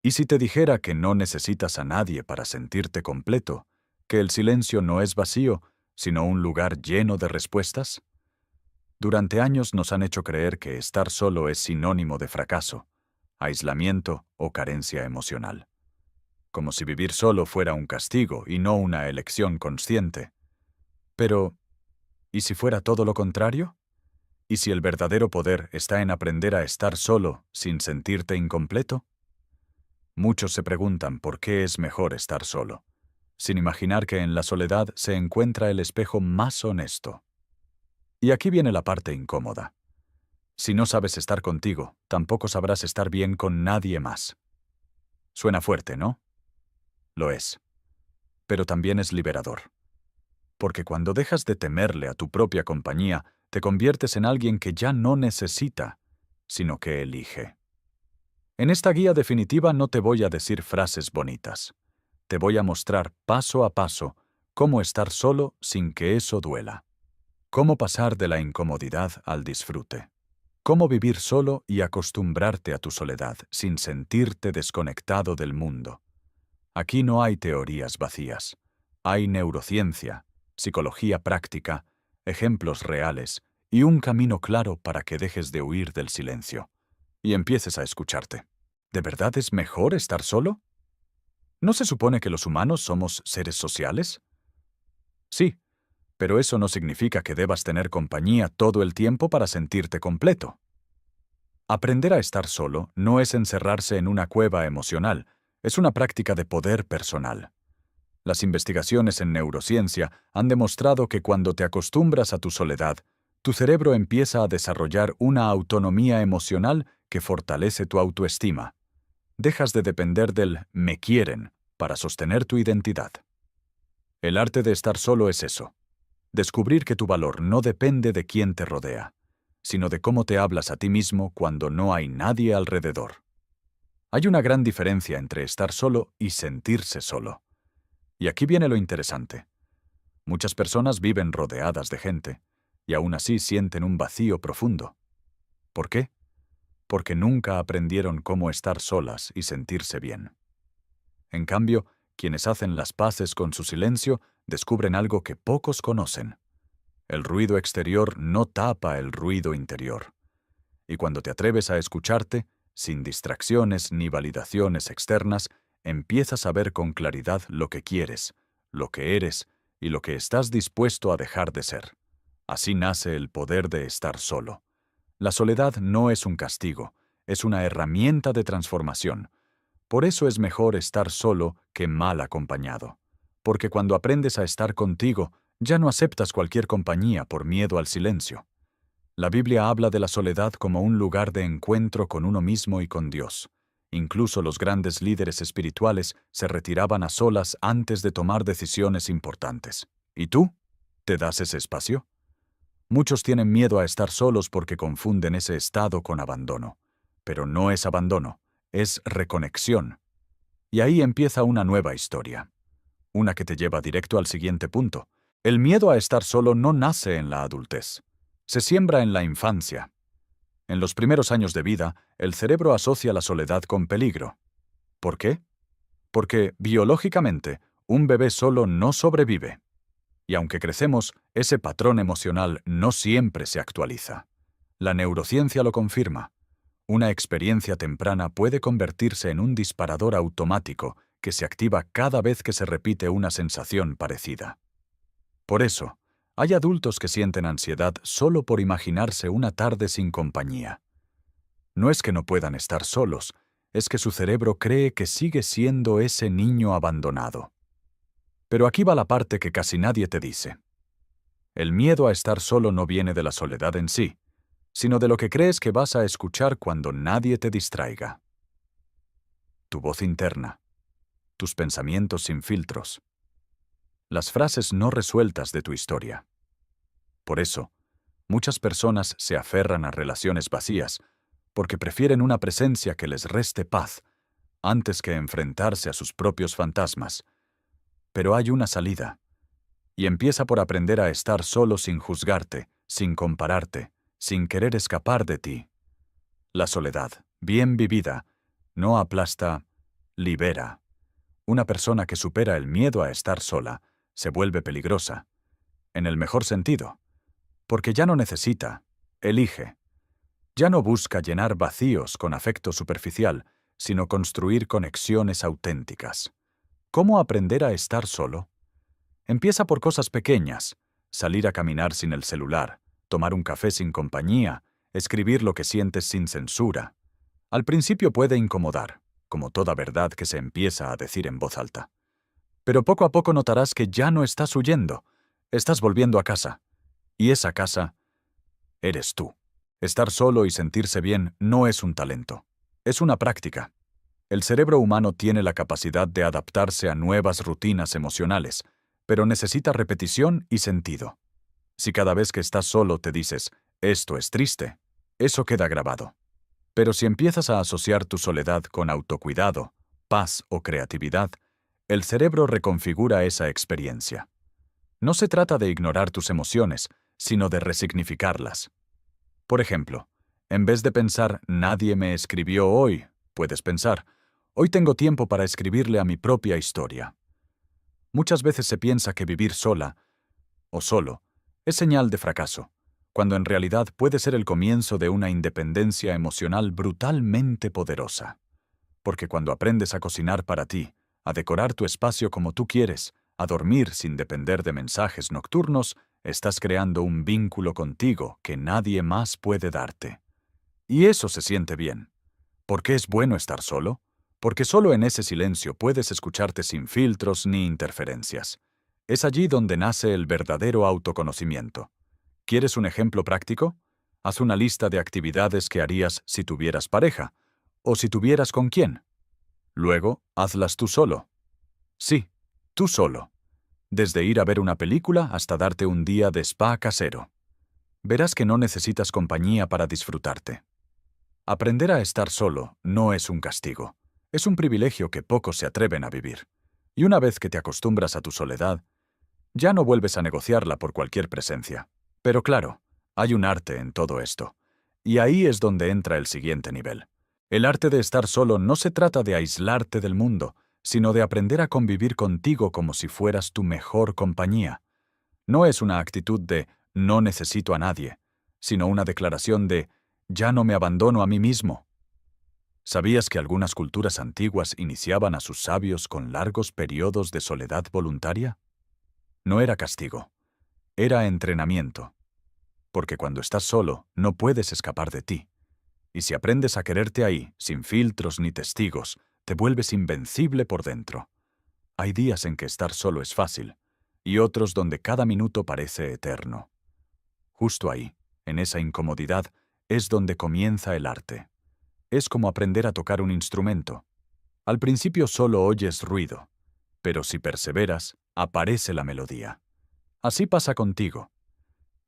¿Y si te dijera que no necesitas a nadie para sentirte completo, que el silencio no es vacío, sino un lugar lleno de respuestas? Durante años nos han hecho creer que estar solo es sinónimo de fracaso, aislamiento o carencia emocional. Como si vivir solo fuera un castigo y no una elección consciente. Pero, ¿y si fuera todo lo contrario? ¿Y si el verdadero poder está en aprender a estar solo sin sentirte incompleto? Muchos se preguntan por qué es mejor estar solo, sin imaginar que en la soledad se encuentra el espejo más honesto. Y aquí viene la parte incómoda. Si no sabes estar contigo, tampoco sabrás estar bien con nadie más. Suena fuerte, ¿no? Lo es. Pero también es liberador. Porque cuando dejas de temerle a tu propia compañía, te conviertes en alguien que ya no necesita, sino que elige. En esta guía definitiva no te voy a decir frases bonitas. Te voy a mostrar paso a paso cómo estar solo sin que eso duela. Cómo pasar de la incomodidad al disfrute. Cómo vivir solo y acostumbrarte a tu soledad sin sentirte desconectado del mundo. Aquí no hay teorías vacías. Hay neurociencia, psicología práctica, ejemplos reales y un camino claro para que dejes de huir del silencio y empieces a escucharte. ¿De verdad es mejor estar solo? ¿No se supone que los humanos somos seres sociales? Sí, pero eso no significa que debas tener compañía todo el tiempo para sentirte completo. Aprender a estar solo no es encerrarse en una cueva emocional, es una práctica de poder personal. Las investigaciones en neurociencia han demostrado que cuando te acostumbras a tu soledad, tu cerebro empieza a desarrollar una autonomía emocional que fortalece tu autoestima. Dejas de depender del «me quieren» para sostener tu identidad. El arte de estar solo es eso. Descubrir que tu valor no depende de quién te rodea, sino de cómo te hablas a ti mismo cuando no hay nadie alrededor. Hay una gran diferencia entre estar solo y sentirse solo. Y aquí viene lo interesante. Muchas personas viven rodeadas de gente, y aún así sienten un vacío profundo. ¿Por qué? Porque nunca aprendieron cómo estar solas y sentirse bien. En cambio, quienes hacen las paces con su silencio descubren algo que pocos conocen. El ruido exterior no tapa el ruido interior. Y cuando te atreves a escucharte, sin distracciones ni validaciones externas, empiezas a ver con claridad lo que quieres, lo que eres y lo que estás dispuesto a dejar de ser. Así nace el poder de estar solo. La soledad no es un castigo, es una herramienta de transformación. Por eso es mejor estar solo que mal acompañado. Porque cuando aprendes a estar contigo, ya no aceptas cualquier compañía por miedo al silencio. La Biblia habla de la soledad como un lugar de encuentro con uno mismo y con Dios. Incluso los grandes líderes espirituales se retiraban a solas antes de tomar decisiones importantes. ¿Y tú? ¿Te das ese espacio? Muchos tienen miedo a estar solos porque confunden ese estado con abandono. Pero no es abandono, es reconexión. Y ahí empieza una nueva historia. Una que te lleva directo al siguiente punto. El miedo a estar solo no nace en la adultez. Se siembra en la infancia. En los primeros años de vida, el cerebro asocia la soledad con peligro. ¿Por qué? Porque, biológicamente, un bebé solo no sobrevive. Y aunque crecemos, ese patrón emocional no siempre se actualiza. La neurociencia lo confirma. Una experiencia temprana puede convertirse en un disparador automático que se activa cada vez que se repite una sensación parecida. Por eso, hay adultos que sienten ansiedad solo por imaginarse una tarde sin compañía. No es que no puedan estar solos, es que su cerebro cree que sigue siendo ese niño abandonado. Pero aquí va la parte que casi nadie te dice. El miedo a estar solo no viene de la soledad en sí, sino de lo que crees que vas a escuchar cuando nadie te distraiga. Tu voz interna, tus pensamientos sin filtros, las frases no resueltas de tu historia. Por eso, muchas personas se aferran a relaciones vacías, porque prefieren una presencia que les reste paz, antes que enfrentarse a sus propios fantasmas. Pero hay una salida, y empieza por aprender a estar solo sin juzgarte, sin compararte, sin querer escapar de ti. La soledad, bien vivida, no aplasta, libera. Una persona que supera el miedo a estar sola se vuelve peligrosa, en el mejor sentido, porque ya no necesita, elige. Ya no busca llenar vacíos con afecto superficial, sino construir conexiones auténticas. ¿Cómo aprender a estar solo? Empieza por cosas pequeñas: salir a caminar sin el celular, tomar un café sin compañía, escribir lo que sientes sin censura. Al principio puede incomodar, como toda verdad que se empieza a decir en voz alta. Pero poco a poco notarás que ya no estás huyendo, estás volviendo a casa. Y esa casa eres tú. Estar solo y sentirse bien no es un talento, es una práctica. El cerebro humano tiene la capacidad de adaptarse a nuevas rutinas emocionales, pero necesita repetición y sentido. Si cada vez que estás solo te dices, esto es triste, eso queda grabado. Pero si empiezas a asociar tu soledad con autocuidado, paz o creatividad, el cerebro reconfigura esa experiencia. No se trata de ignorar tus emociones, sino de resignificarlas. Por ejemplo, en vez de pensar, nadie me escribió hoy, puedes pensar, hoy tengo tiempo para escribirle a mi propia historia. Muchas veces se piensa que vivir sola, o solo, es señal de fracaso, cuando en realidad puede ser el comienzo de una independencia emocional brutalmente poderosa. Porque cuando aprendes a cocinar para ti, a decorar tu espacio como tú quieres, a dormir sin depender de mensajes nocturnos, estás creando un vínculo contigo que nadie más puede darte. Y eso se siente bien. ¿Por qué es bueno estar solo? Porque solo en ese silencio puedes escucharte sin filtros ni interferencias. Es allí donde nace el verdadero autoconocimiento. ¿Quieres un ejemplo práctico? Haz una lista de actividades que harías si tuvieras pareja, o si tuvieras con quién. Luego, hazlas tú solo. Sí, tú solo. Desde ir a ver una película hasta darte un día de spa casero. Verás que no necesitas compañía para disfrutarte. Aprender a estar solo no es un castigo. Es un privilegio que pocos se atreven a vivir. Y una vez que te acostumbras a tu soledad, ya no vuelves a negociarla por cualquier presencia. Pero claro, hay un arte en todo esto. Y ahí es donde entra el siguiente nivel. El arte de estar solo no se trata de aislarte del mundo, sino de aprender a convivir contigo como si fueras tu mejor compañía. No es una actitud de no necesito a nadie, sino una declaración de ya no me abandono a mí mismo. ¿Sabías que algunas culturas antiguas iniciaban a sus sabios con largos periodos de soledad voluntaria? No era castigo, era entrenamiento. Porque cuando estás solo, no puedes escapar de ti. Y si aprendes a quererte ahí, sin filtros ni testigos, te vuelves invencible por dentro. Hay días en que estar solo es fácil, y otros donde cada minuto parece eterno. Justo ahí, en esa incomodidad, es donde comienza el arte. Es como aprender a tocar un instrumento. Al principio solo oyes ruido, pero si perseveras, aparece la melodía. Así pasa contigo.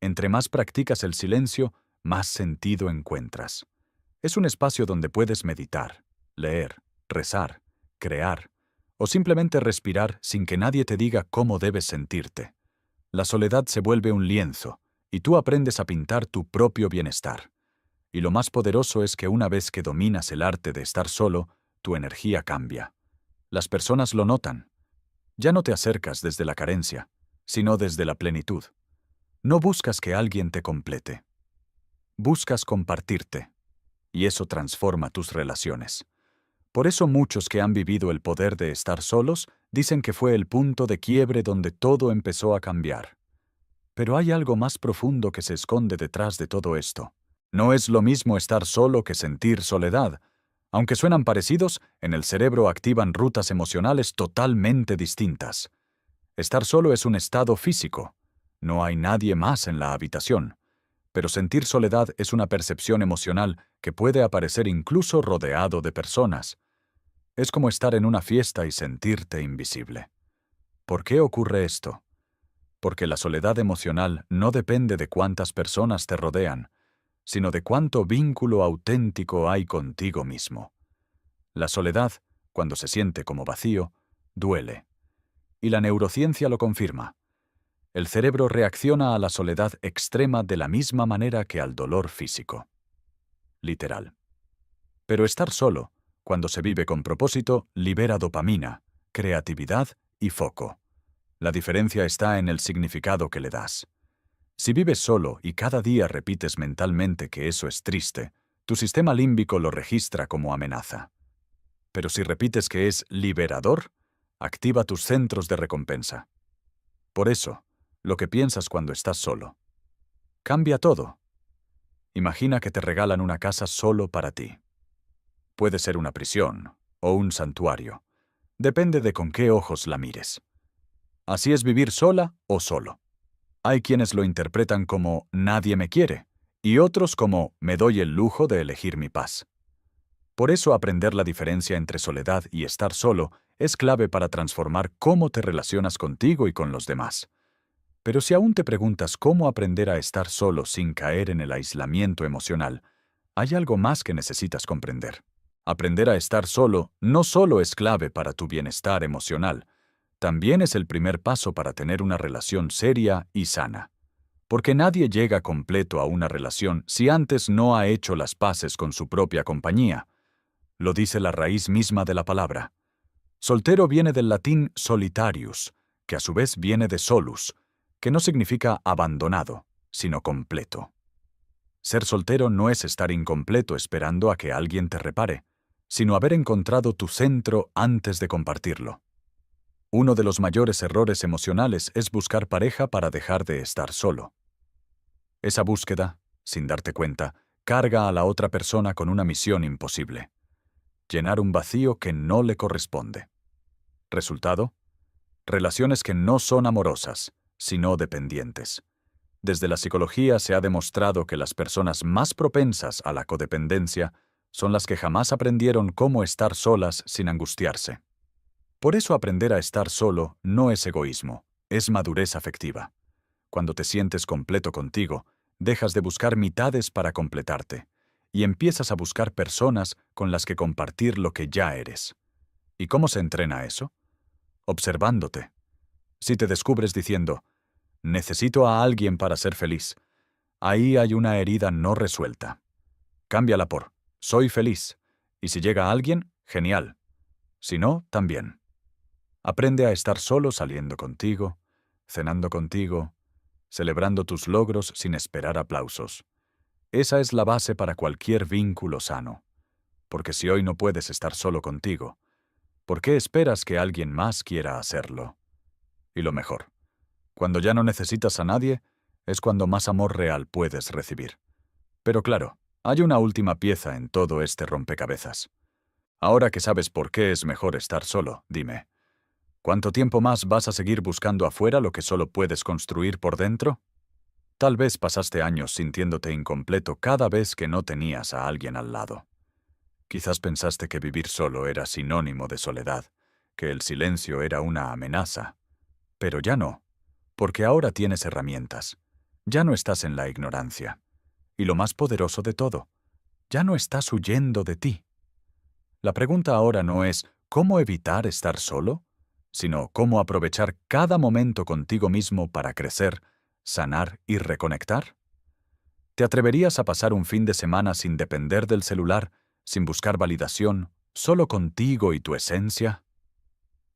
Entre más practicas el silencio, más sentido encuentras. Es un espacio donde puedes meditar, leer, rezar, crear, o simplemente respirar sin que nadie te diga cómo debes sentirte. La soledad se vuelve un lienzo, y tú aprendes a pintar tu propio bienestar. Y lo más poderoso es que una vez que dominas el arte de estar solo, tu energía cambia. Las personas lo notan. Ya no te acercas desde la carencia, sino desde la plenitud. No buscas que alguien te complete. Buscas compartirte. Y eso transforma tus relaciones. Por eso muchos que han vivido el poder de estar solos dicen que fue el punto de quiebre donde todo empezó a cambiar. Pero hay algo más profundo que se esconde detrás de todo esto. No es lo mismo estar solo que sentir soledad. Aunque suenan parecidos, en el cerebro activan rutas emocionales totalmente distintas. Estar solo es un estado físico. No hay nadie más en la habitación. Pero sentir soledad es una percepción emocional que puede aparecer incluso rodeado de personas. Es como estar en una fiesta y sentirte invisible. ¿Por qué ocurre esto? Porque la soledad emocional no depende de cuántas personas te rodean, sino de cuánto vínculo auténtico hay contigo mismo. La soledad, cuando se siente como vacío, duele. Y la neurociencia lo confirma. El cerebro reacciona a la soledad extrema de la misma manera que al dolor físico. Literal. Pero estar solo, Cuando se vive con propósito, libera dopamina, creatividad y foco. La diferencia está en el significado que le das. Si vives solo y cada día repites mentalmente que eso es triste, tu sistema límbico lo registra como amenaza. Pero si repites que es liberador, activa tus centros de recompensa. Por eso, lo que piensas cuando estás solo. Cambia todo. Imagina que te regalan una casa solo para ti. Puede ser una prisión o un santuario. Depende de con qué ojos la mires. Así es vivir sola o solo. Hay quienes lo interpretan como nadie me quiere y otros como me doy el lujo de elegir mi paz. Por eso aprender la diferencia entre soledad y estar solo es clave para transformar cómo te relacionas contigo y con los demás. Pero si aún te preguntas cómo aprender a estar solo sin caer en el aislamiento emocional, hay algo más que necesitas comprender. Aprender a estar solo no solo es clave para tu bienestar emocional, también es el primer paso para tener una relación seria y sana. Porque nadie llega completo a una relación si antes no ha hecho las paces con su propia compañía. Lo dice la raíz misma de la palabra. Soltero viene del latín solitarius, que a su vez viene de solus, que no significa abandonado, sino completo. Ser soltero no es estar incompleto esperando a que alguien te repare, sino haber encontrado tu centro antes de compartirlo. Uno de los mayores errores emocionales es buscar pareja para dejar de estar solo. Esa búsqueda, sin darte cuenta, carga a la otra persona con una misión imposible: llenar un vacío que no le corresponde. Resultado: relaciones que no son amorosas, sino dependientes. Desde la psicología se ha demostrado que las personas más propensas a la codependencia son las que jamás aprendieron cómo estar solas sin angustiarse. Por eso aprender a estar solo no es egoísmo, es madurez afectiva. Cuando te sientes completo contigo, dejas de buscar mitades para completarte y empiezas a buscar personas con las que compartir lo que ya eres. ¿Y cómo se entrena eso? Observándote. Si te descubres diciendo, necesito a alguien para ser feliz, ahí hay una herida no resuelta. Cámbiala por, soy feliz. Y si llega alguien, genial. Si no, también. Aprende a estar solo saliendo contigo, cenando contigo, celebrando tus logros sin esperar aplausos. Esa es la base para cualquier vínculo sano. Porque si hoy no puedes estar solo contigo, ¿por qué esperas que alguien más quiera hacerlo? Y lo mejor, cuando ya no necesitas a nadie, es cuando más amor real puedes recibir. Pero claro, hay una última pieza en todo este rompecabezas. Ahora que sabes por qué es mejor estar solo, dime, ¿cuánto tiempo más vas a seguir buscando afuera lo que solo puedes construir por dentro? Tal vez pasaste años sintiéndote incompleto cada vez que no tenías a alguien al lado. Quizás pensaste que vivir solo era sinónimo de soledad, que el silencio era una amenaza. Pero ya no, porque ahora tienes herramientas. Ya no estás en la ignorancia. Y lo más poderoso de todo, ya no estás huyendo de ti. La pregunta ahora no es ¿cómo evitar estar solo?, sino cómo aprovechar cada momento contigo mismo para crecer, sanar y reconectar. ¿Te atreverías a pasar un fin de semana sin depender del celular, sin buscar validación, solo contigo y tu esencia?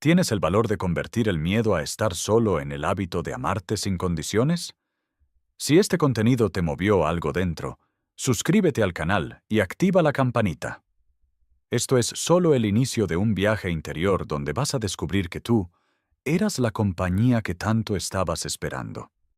¿Tienes el valor de convertir el miedo a estar solo en el hábito de amarte sin condiciones? Si este contenido te movió algo dentro, suscríbete al canal y activa la campanita. Esto es solo el inicio de un viaje interior donde vas a descubrir que tú eras la compañía que tanto estabas esperando.